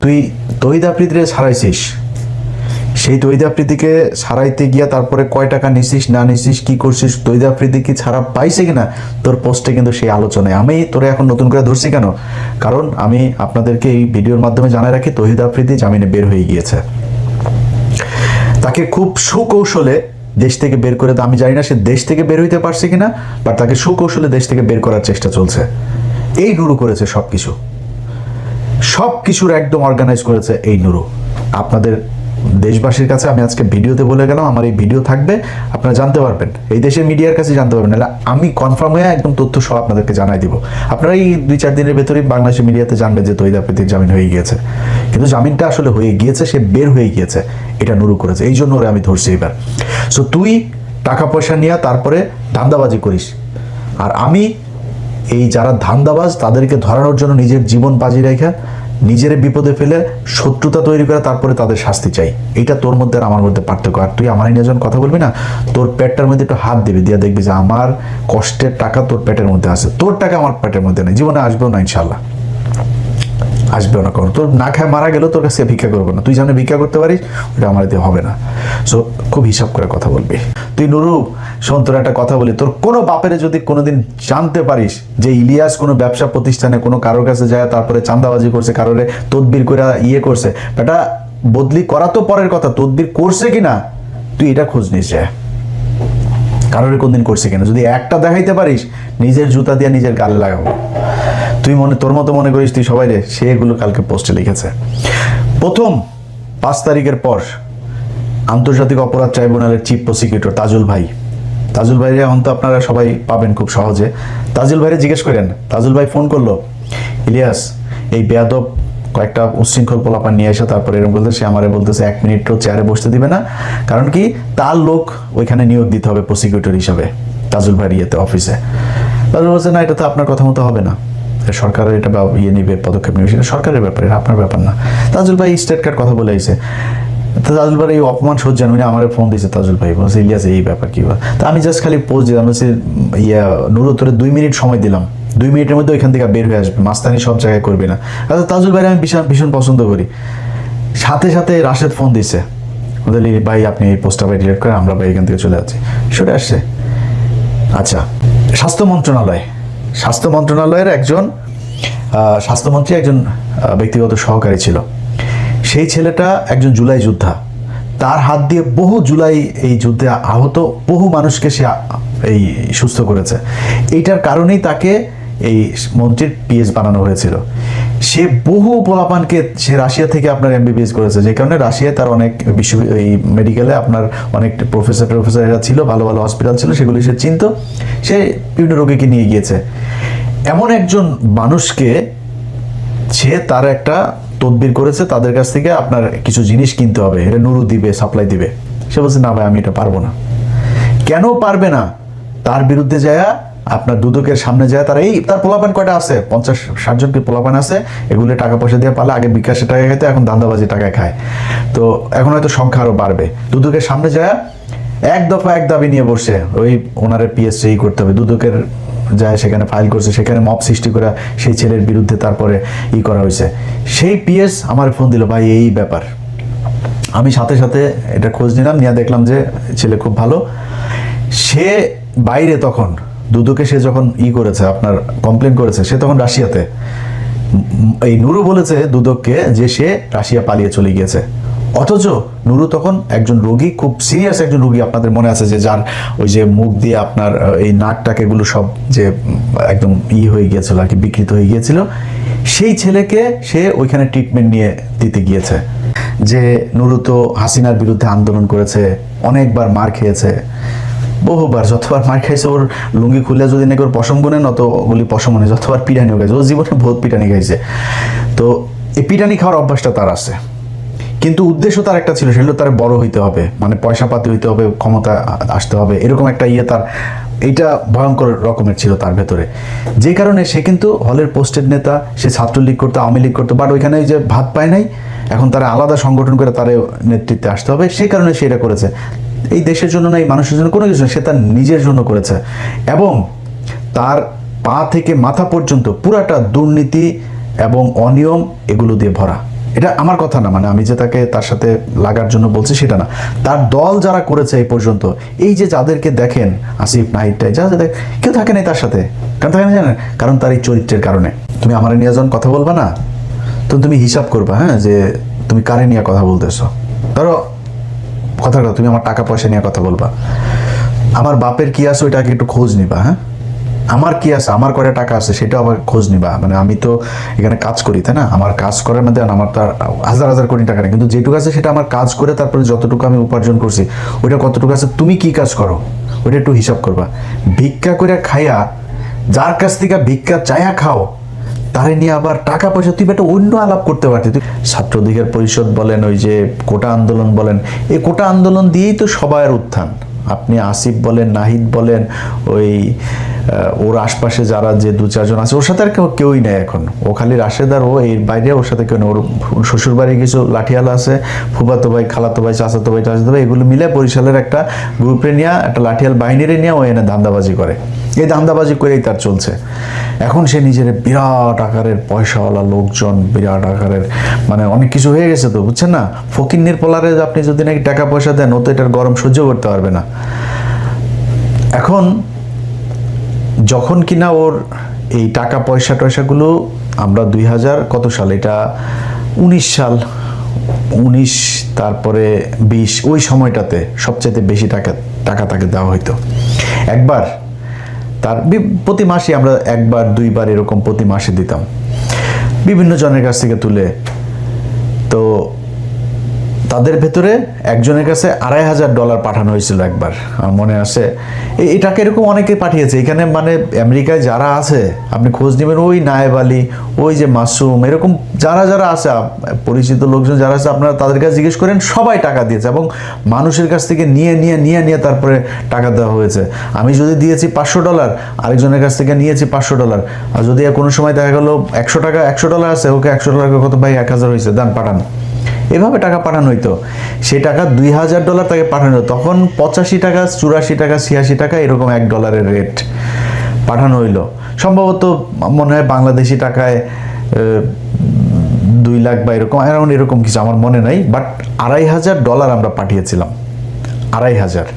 তুই তহিদ আফ্রিদিরে ছাড়াইছিস, সেই তহিদ আফ্রিদিকে ছাড়াইতে গিয়া তারপরে কয় টাকা নিছিস না নিছিস কি করছিস, তহিদ আফ্রিদি কি ছাড়া পাইছে কিনা তোর পোস্টে কিন্তু সেই আলোচনায়। আমি তোরে এখন নতুন করে ধরছি কেন, কারণ আমি আপনাদেরকে এই ভিডিওর মাধ্যমে জানাই রাখি তহিদ আফ্রিদি জামিনে বের হয়ে গিয়েছে। তাকে খুব সুকৌশলে দেশ থেকে বের করে, আমি জানি না সে দেশ থেকে বের হইতে পারছে কিনা, বাট তাকে সুকৌশলে দেশ থেকে বের করার চেষ্টা চলছে। এই নুরু করেছে সব কিছুর একদম অর্গানাইজ করেছে এই নুরু। আপনাদের দেশবাসীর কাছে আমি আজকে ভিডিওতে বলে গেলাম, আমার এই ভিডিও থাকবে, আপনারা জানতে পারবেন, এই দেশের মিডিয়ার কাছে জানতে পারবেন, নাহলে আমি কনফার্ম হয়ে একদম তথ্য সহ আপনাদেরকে জানাই দিব। আপনারা এই 2-4 দিনের ভেতরেই বাংলাদেশের মিডিয়াতে জানবেন যে তহিদ আফ্রিদির জামিন হয়ে গিয়েছে, কিন্তু জামিনটা আসলে হয়ে গিয়েছে, সে বের হয়ে গিয়েছে, এটা নুরু করেছে, এই জন্য ওরে আমি ধরছি এবার। সো তুই টাকা পয়সা নিয়ে তারপরে ধান্দাবাজি করিস, আর আমি এই যারা ধান্দাবাজ তাদেরকে ধরানোর জন্য নিজের জীবন বাজি রেখা নিজের বিপদে ফেলে শত্রুতা তৈরি করে তারপরে তাদের শাস্তি চাই। এইটা তোর মধ্যে আর আমার মধ্যে পার্থক্য। আর তুই আমার নিয়ে যখন কথা বলবি না, তোর পেটটার মধ্যে একটু হাত দিবি, দিয়ে দেখবি যে আমার কষ্টের টাকা তোর পেটের মধ্যে আছে, তোর টাকা আমার পেটের মধ্যে নেই, জীবনে আসবেও না, ইনশাল্লাহ আসবেও না। কারণ তোর না খায় মারা গেলেও তোর কাছে ভিক্ষা করবো না, তুই যেন ভিক্ষা করতে পারিস ওটা আমার দিয়ে হবে না। সো খুব হিসাব করে কথা বলবি। তুই নুরু শোন, তোর একটা কথা বলি, তোর কোনো বাপেরে যদি কোনোদিন জানতে পারিস যে ইলিয়াস কোনো ব্যবসা প্রতিষ্ঠানে কোনো কারোর কাছে যায় তারপরে চাঁদাবাজি করছে, কারোরে তদবির করে করছে, এটা বদলি করা তো পরের কথা, তদবির করছে কিনা তুই এটা খোঁজ নিস, যায় কারোর কোনদিন করছে কিনা। যদি একটা দেখাইতে পারিস, নিজের জুতা দিয়ে নিজের গালে লাগাবো। তুই তোর মতো মনে করিস তুই সবাই রে, সে এগুলো কালকে পোস্টে লিখেছে। প্রথম 5 তারিখের পর আন্তর্জাতিক অপরাধ ট্রাইব্যুনালের চিফ প্রসিকিউটর তাজুল ভাইরে এখন তো আপনারা সবাই পাবেন খুব সহজে। তাজুল ভাইরে জিজ্ঞেস করেন, তাজুল ভাই ফোন করলো, ইলিয়াস এই বেয়াদব কয়েকটা উচ্ছৃঙ্খল পোলাপান নিয়ে এসে তারপরে এরকম বলতে, সে আমারে বলতেছে 1 মিনিটও চেয়ারে বসতে দিবে না, কারণ কি তার লোক ওইখানে নিয়োগ দিতে হবে প্রসিকিউটর হিসাবে তাজুল ভাইয়ের ইয়েতে অফিসে। তাজুল বলছে না, এটা তো আপনার কথা মতো হবে না, সরকারের এটা নিবে, পদক্ষেপ নিবে, সেটা সরকারের ব্যাপারে, আপনার ব্যাপার না। তাজুল ভাই স্টেট কার্ড কথা বলে আইছে। তাজুল ভাই এই অপমান সহ্য উনি আমার ফোন দিয়েছে, তাজুল ভাই বলছে ইলিয়াস এই ব্যাপার কি, তা আমি জাস্ট খালি পোস্ট দিলাম, বলছি নুরু তোরে 2 মিনিট সময় দিলাম, 2 মিনিটের মধ্যে ওইখান থেকে বের হয়ে আসবে, মাস্তানি সব জায়গায় করবি না। তাজুল ভাই আমি ভীষণ পছন্দ করি। সাথে সাথে রাশেদ ফোন দিছে, বললি ভাই আপনি এই পোস্টটা ভাই ডিলিট করেন, আমরা ভাই এখান থেকে চলে যাচ্ছি, সরে আসছে। আচ্ছা, স্বাস্থ্য মন্ত্রণালয়ের একজন স্বাস্থ্যমন্ত্রী একজন ব্যক্তিগত সহকারী ছিল, সেই ছেলেটা একজন জুলাই যোদ্ধা, তার হাত দিয়ে বহু জুলাই এই যুদ্ধে আহত বহু মানুষকে সে এই সুস্থ করেছে। এইটার কারণেই তাকে এই মন্ত্রীর পিএস বানানো হয়েছিল। সে বহু পোলাপানকে সে রাশিয়া থেকে আপনার এমবিবিএস করেছে, যে কারণে রাশিয়ায় তার অনেক এই মেডিকেলে আপনার অনেক প্রফেসর এরা ছিল, ভালো ভালো হসপিটাল ছিল, সেগুলি সে চিনত, সে বিভিন্ন রোগীকে নিয়ে গিয়েছে। এমন একজন মানুষকে সে তার একটা তদবির করেছে, তাদের কাছ থেকে আপনার কিছু জিনিস কিনতে হবে, এটা নুরু দিবে, সাপ্লাই দিবে। সে বলছে না ভাই আমি এটা পারবো না। কেন পারবে না? তার বিরুদ্ধে যায় আপনার দুদকের সামনে যায়, তার পোলাপান কয়টা আছে, 50-60 জনকে পোলাপান আছে, এগুলো টাকা পয়সা দিয়ে পালে, আগে বিকাশে টাকা খাইতে, এখন দান্দাবাজি টাকায় খায়, তো এখন হয়তো সংখ্যা আরো বাড়বে। দুদকের সামনে যায় এক দফা এক দাবি নিয়ে বসে, ওই ওনারে পিএসসি করতে হবে, দুদকের যায় সেখানে ফাইল করছে, সেখানে মব সৃষ্টি করে সেই ছেলের বিরুদ্ধে তারপরে করা হয়েছে। সেই পিএস আমার ফোন দিল, ভাই এই ব্যাপার। আমি সাথে সাথে এটা খোঁজ নিলাম, নিয়ে দেখলাম যে ছেলে খুব ভালো। সে বাইরে তখন দুদকে সে যখন করেছে আপনার কমপ্লেন করেছে, সে তখন রাশিয়াতে। এই নুরু বলেছে দুদককে যে সে রাশিয়া পালিয়ে চলে গিয়েছে, অথচ নুরু তখন একজন রোগী, খুব সিরিয়াস একজন রোগী, আপনাদের মনে আছে যে যার ওই যে মুখ দিয়ে আপনার এই নাক এগুলো সব যে একদম হয়ে গিয়েছিল আর কি, বিকৃত হয়ে গিয়েছিল, সেই ছেলেকে সে ওইখানে ট্রিটমেন্ট নিয়ে দিতে গিয়েছে। যে নুরু তো হাসিনার বিরুদ্ধে আন্দোলন করেছে, অনেকবার মার খেয়েছে, বহুবার, যতবার মার খাইছে, ওর লুঙ্গি খুলে যদি নাকি ওর পশম গুনে নত ওগুলি পশম নেই, যতবার পিটানিও খাইছে, ওর জীবনে বহুত পিটানি খাইছে। তো এই পিটানি খাওয়ার অভ্যাসটা তার আছে, কিন্তু উদ্দেশ্য তার একটা ছিল, সেগুলো তার বড় হইতে হবে, মানে পয়সা পাতি হইতে হবে, ক্ষমতা আসতে হবে, এরকম একটা তার এইটা ভয়ঙ্কর রকমের ছিল তার ভেতরে। যে কারণে সে কিন্তু হলের পোস্টেড নেতা, সে ছাত্রলীগ করতো, আওয়ামী লীগ করতো, বাট ওইখানে যে ভাত পায় নাই, এখন তারা আলাদা সংগঠন করে তার নেতৃত্বে আসতে হবে, সেই কারণে সে এটা করেছে। এই দেশের জন্য না, এই মানুষের জন্য কোনো কিছু না, সে তার নিজের জন্য করেছে। এবং তার পা থেকে মাথা পর্যন্ত পুরাটা দুর্নীতি এবং অনিয়ম এগুলো দিয়ে ভরা। এটা আমার কথা না, মানে আমি যে তাকে তার সাথে লাগার জন্য বলছি সেটা না, তার দল যারা করেছে এই পর্যন্ত, এই যে যাদেরকে দেখেন আসিফ নাহিদটাই যা যাদের, কেউ থাকে নাই তার সাথে। কারণ থাকে না জানেন, কারণ তার এই চরিত্রের কারণে। তুমি আমার নিয়ে যখন কথা বলবা না, তো তুমি হিসাব করবা, হ্যাঁ, যে তুমি কারে নিয়ে কথা বলতেছো। ধরো কথাটা, তুমি আমার টাকা পয়সা নিয়ে কথা বলবা, আমার বাপের কি আছে ওইটাকে একটু খোঁজ নিবা, হ্যাঁ, আমার কি আছে, আমার কয়টা টাকা আছে সেটাও আবার খোঁজ নিবা। মানে আমি তো এখানে কাজ করি, তাই না, আমার কাজ করার মধ্যে আমার তো হাজার হাজার কোটি টাকা নেই, কিন্তু যেটুকু আছে সেটা আমার কাজ করে তারপরে যতটুকু আমি উপার্জন করছি ওইটা কতটুকু আছে, তুমি কি কাজ করো ওইটা একটু হিসাব করবা। ভিক্ষা করে খাইয়া, যার কাছ থেকে ভিক্ষা চায়া খাও, তারে নিয়ে আবার টাকা পয়সা তুই একটা অন্য আলাপ করতে পারতি। তুই ছাত্র অধিকার পরিষদ বলেন, ওই যে কোটা আন্দোলন বলেন, এই কোটা আন্দোলন দিয়েই তো সবার উত্থান। আপনি আসিফ বলেন, নাহিদ বলেন, ওই ওর আশপাশে যারা যে দু চারজন আছে, ওর সাথে আর কেউই নেই এখন। ও খালি রাশেদ আর ও, এর বাইরে ওর সাথে কেউ নেই। ওর শ্বশুর বাড়ি কিছু লাঠিয়ালা আছে, ফুফাতো ভাই, খালাতো ভাই, চাচাতো ভাই, টাচাতো ভাই, এগুলো মিলে বরিশালের একটা গ্রুপে নিয়ে, একটা লাঠিয়াল বাহিনীরে নিয়ে ও এনে ধান্দাবাজি করে। এই ধান্দাবাজি করেই তার চলছে। এখন সে নিজের বিরাট আকারের পয়সাওয়ালা লোকজন, বিরাট আকারের, মানে অনেক কিছু হয়ে গেছে তো, বুঝছেন না। ফকিন্নির পোলারে আপনি যদি নাকি টাকা পয়সা দেন, ও তো এটার গরম সহ্য করতে পারবে না। এখন যখন কিনা ওর এই টাকা পয়সা টয়সাগুলো, আমরা 2000 কত সাল, এটা 19 সাল, 19 তারপরে 20, ওই সময়টাতে সবচাইতে বেশি টাকা তাকে দেওয়া হইতো। একবার তার প্রতি মাসে আমরা একবার দুইবার এরকম প্রতি মাসে দিতাম বিভিন্ন জনের কাছ থেকে তুলে। তো তাদের ভেতরে একজনের কাছে $2500 পাঠানো হয়েছিল একবার, আমার মনে আছে। এই টাকা এরকম অনেকে পাঠিয়েছে এখানে, মানে আমেরিকায় যারা আছে আপনি খোঁজ নেবেন, ওই নায়েব আলী, ওই যে মাসুম, এরকম যারা যারা আছে পরিচিত লোকজন যারা আছে, আপনারা তাদের কাছে জিজ্ঞেস করেন, সবাই টাকা দিয়েছে। এবং মানুষের কাছ থেকে নিয়ে তারপরে টাকা দেওয়া হয়েছে। আমি যদি দিয়েছি $500, আরেকজনের কাছ থেকে নিয়েছি $500, আর যদি কোনো সময় দেখা গেলো $100 আছে, ওকে $100 কত ভাই, 1000 হয়েছে, দান, পাঠান। এভাবে টাকা পাঠানো হইতো। সেই টাকা $2000 তাকে পাঠানো হতো। তখন 85 টাকা, 84 টাকা, 86 টাকা এরকম $1 রেট পাঠানো হইলো। সম্ভবত মনে হয় বাংলাদেশি টাকায় 2 লাখ বা এরকম, অ্যারাউন্ড এরকম কিছু, আমার মনে নাই। বাট $2500 আমরা পাঠিয়েছিলাম, 2500।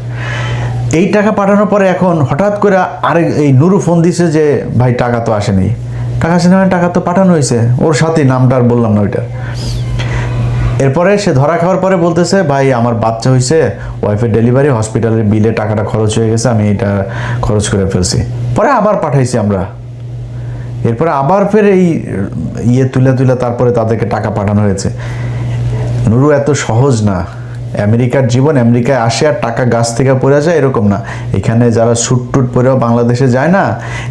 এই টাকা পাঠানোর পরে এখন হঠাৎ করে আরেক এই নুরু ফোন দিছে যে ভাই টাকা তো আসেনি। টাকা আসেনি মানে টাকা তো পাঠানো হয়েছে, ওর সাথে নামটা আর বললাম না ওইটা। এরপরে সে ধরা খাওয়ার পরে বলতেছে, ভাই আমার বাচ্চা হয়েছে, ওয়াইফের ডেলিভারি, হসপিটালের বিলে টাকাটা খরচ হয়ে গেছে, আমি এটা খরচ করে ফেলছি। পরে আবার পাঠাইছি আমরা। এরপরে আবার ফের এই তুলে তারপরে তাদেরকে টাকা পাঠানো হয়েছে। নুরু এত সহজ না। আমেরিকার জীবন, আমেরিকায় আসে আর টাকা গাছ থেকে পড়ে যায় এরকম না। এখানে যারা স্যুট টুট পরেও বাংলাদেশে যায় না,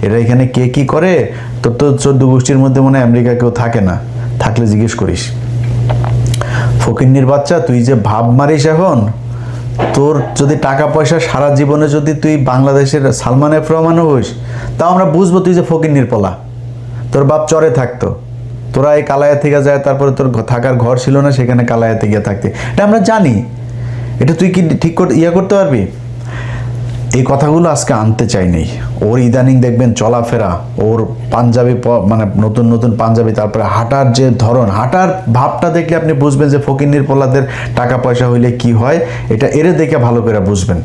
এরা এখানে কে কি করে, তোর তো 14 গোষ্ঠীর মধ্যে মনে হয় আমেরিকা কেউ থাকে না, থাকলে জিজ্ঞেস করিস। ফকিন্নির বাচ্চা, তুই যে ভাব মারিস এখন, তোর যদি টাকা পয়সা সারা জীবনে যদি তুই বাংলাদেশের সালমান এফ রহমান হইস, তাও আমরা বুঝবো তুই যে ফকিন্নির পোলা। তোর বাপ চরে থাকতো, তোরা এই কালায়া থেকে যায়, তারপরে তোর থাকার ঘর ছিল না, সেখানে কালায়াতে গিয়ে থাকতে, এটা আমরা জানি। এটা তুই কি ঠিক করতে পারবি? এই কথাগুলো আজকে আনতে চাইনি। ওর ইদানিং দেখবেন চলাফেরা, ওর পাঞ্জাবি, মানে নতুন নতুন পাঞ্জাবি, তারপরে হাঁটার যে ধরন, হাঁটার ভাবটা দেখলে আপনি বুঝবেন যে ফকিন্নির পোলাদের টাকা পয়সা হইলে কি হয়, এটা এরে দেখে ভালো করে বুঝবেন।